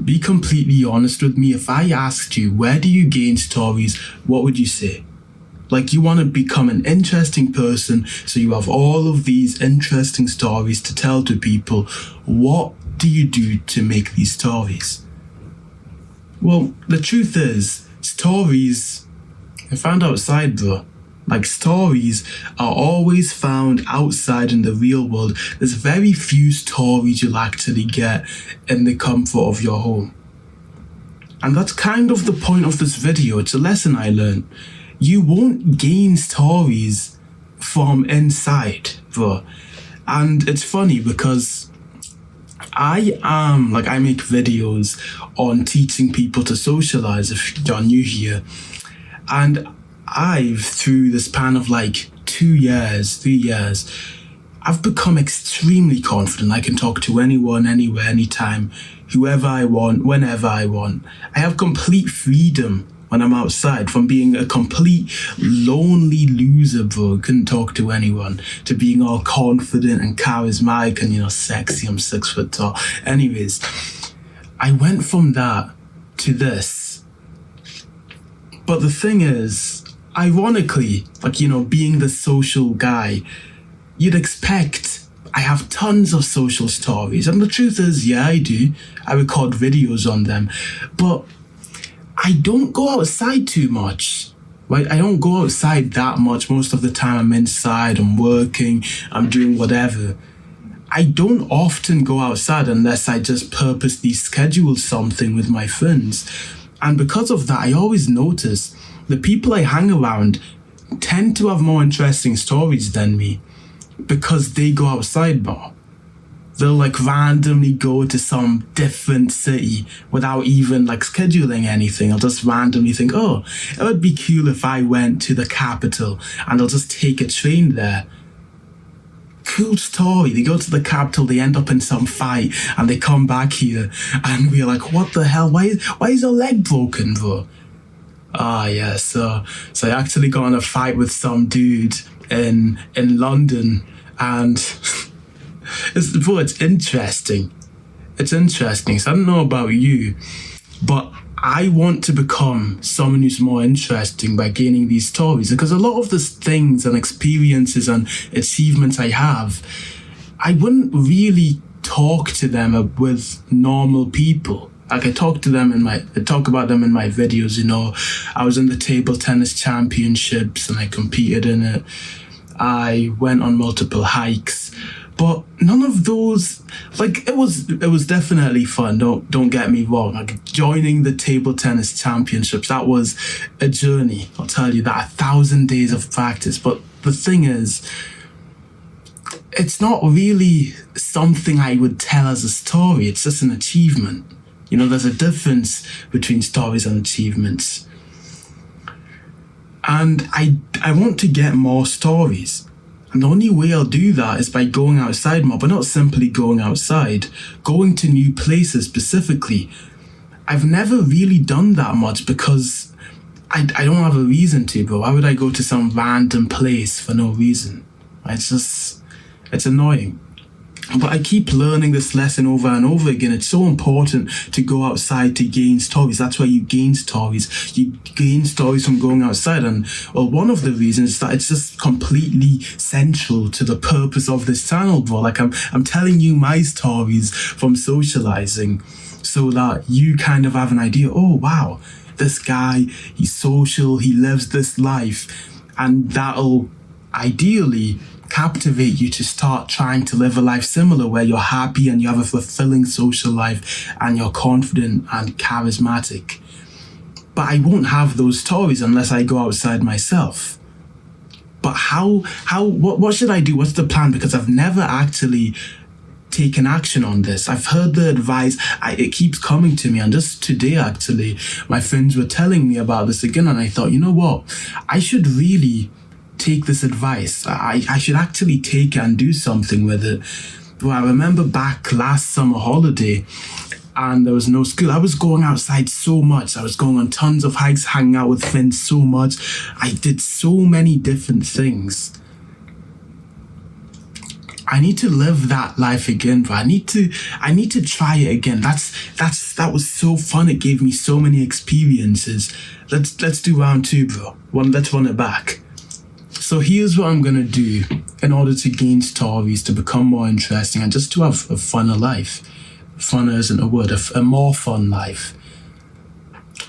be completely honest with me. If I asked you, where do you gain stories, what would you say? Like, you want to become an interesting person, so you have all of these interesting stories to tell to people. What do you do to make these stories? Well, the truth is, stories are found outside, bro. Like, stories are always found outside in the real world. There's very few stories you'll actually get in the comfort of your home. And that's kind of the point of this video. It's a lesson I learned. You won't gain stories from inside, bro. And it's funny because I make videos on teaching people to socialize, if you're new here. And through the span of like 2 years, 3 years, I've become extremely confident. I can talk to anyone, anywhere, anytime, whoever I want, whenever I want. I have complete freedom when I'm outside, from being a complete lonely loser, bro, couldn't talk to anyone, to being all confident and charismatic and, sexy. I'm 6 foot tall. Anyways, I went from that to this. But the thing is, ironically, being the social guy, you'd expect I have tons of social stories. And the truth is, yeah, I do. I record videos on them. But I don't go outside too much, right? I don't go outside that much. Most of the time I'm inside, I'm working, I'm doing whatever. I don't often go outside unless I just purposely schedule something with my friends. And because of that, I always notice the people I hang around tend to have more interesting stories than me because they go outside more. They'll randomly go to some different city without even scheduling anything. I'll just randomly think, oh, it would be cool if I went to the capital, and they'll just take a train there. Cool story. They go to the capital, they end up in some fight, and they come back here, and we're like, what the hell? Why is your leg broken, bro? Yeah, so I actually got in a fight with some dude in London, and it's interesting. It's interesting. So I don't know about you, but I want to become someone who's more interesting by gaining these stories, because a lot of the things and experiences and achievements I have, I wouldn't really talk to them with normal people. I talk about them in my videos. I was in the table tennis championships and I competed in it. I went on multiple hikes, but none of those, it was definitely fun. Don't get me wrong. Joining the table tennis championships, that was a journey. I'll tell you that, 1,000 days of practice. But the thing is, it's not really something I would tell as a story. It's just an achievement. There's a difference between stories and achievements. And I want to get more stories. And the only way I'll do that is by going outside more, but not simply going outside, going to new places specifically. I've never really done that much because I don't have a reason to, bro. Why would I go to some random place for no reason? It's annoying. But I keep learning this lesson over and over again. It's so important to go outside to gain stories. That's why you gain stories. You gain stories from going outside. And one of the reasons is that it's just completely central to the purpose of this channel, bro. I'm telling you my stories from socializing so that you kind of have an idea. Oh, wow, this guy, he's social, he lives this life. And that'll ideally captivate you to start trying to live a life similar, where you're happy and you have a fulfilling social life and you're confident and charismatic. But I won't have those stories unless I go outside myself. But what should I do? What's the plan? Because I've never actually taken action on this. I've heard the advice, it keeps coming to me, and just today actually my friends were telling me about this again, and I thought, you know what, I should really take this advice. I should actually take it and do something with it. Well, I remember back last summer holiday and there was no school. I was going outside so much. I was going on tons of hikes, hanging out with friends so much. I did so many different things. I need to live that life again, bro. I need to try it again. That was so fun. It gave me so many experiences. Let's do round two, bro. Let's run it back. So here's what I'm gonna do in order to gain stories, to become more interesting, and just to have a funner life. Funner isn't a word, a more fun life.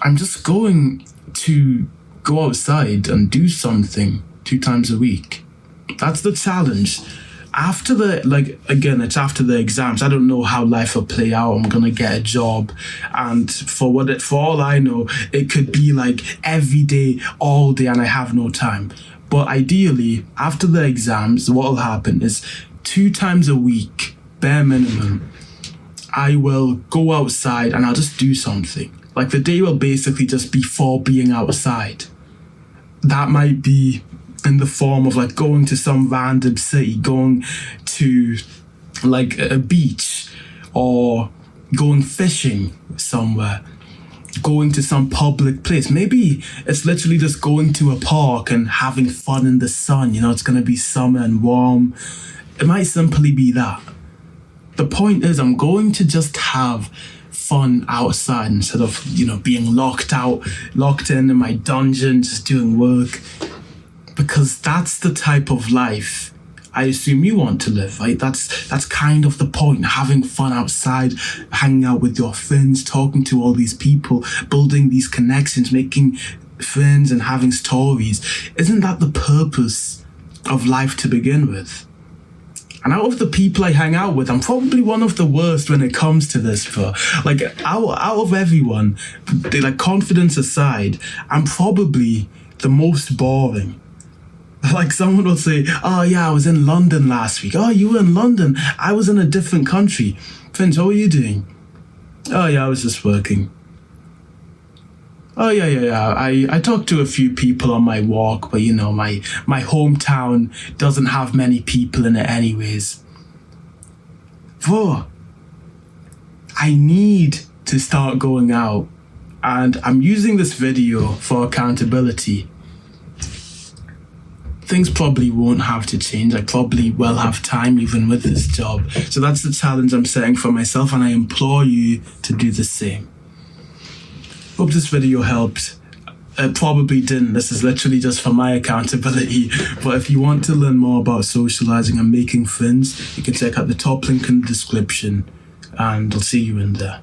I'm just going to go outside and do something 2 times a week. That's the challenge. After it's after the exams. I don't know how life will play out. I'm gonna get a job, and for all I know, it could be like every day, all day, and I have no time. But ideally, after the exams, what will happen is 2 times a week, bare minimum, I will go outside and I'll just do something. Like the day will basically just be for being outside. That might be in the form of like going to some random city, going to like a beach, or going fishing somewhere, going to some public place. Maybe it's literally just going to a park and having fun in the sun. It's going to be summer and warm. It might simply be that. The point is, I'm going to just have fun outside instead of, being locked in my dungeon, just doing work. Because that's the type of life I assume you want to live, right? That's kind of the point. Having fun outside, hanging out with your friends, talking to all these people, building these connections, making friends and having stories. Isn't that the purpose of life to begin with? And out of the people I hang out with, I'm probably one of the worst when it comes to this, bro. Like, out of everyone, confidence aside, I'm probably the most boring. Like, someone will say, oh yeah, I was in London last week. Oh, you were in London? I was in a different country. Vince, what were you doing? Oh yeah, I was just working. Oh yeah. I talked to a few people on my walk, but my hometown doesn't have many people in it anyways. Bro, I need to start going out, and I'm using this video for accountability. Things probably won't have to change. I probably will have time even with this job. So that's the challenge I'm setting for myself, and I implore you to do the same. Hope this video helped. It probably didn't. This is literally just for my accountability. But if you want to learn more about socializing and making friends, you can check out the top link in the description, and I'll see you in there.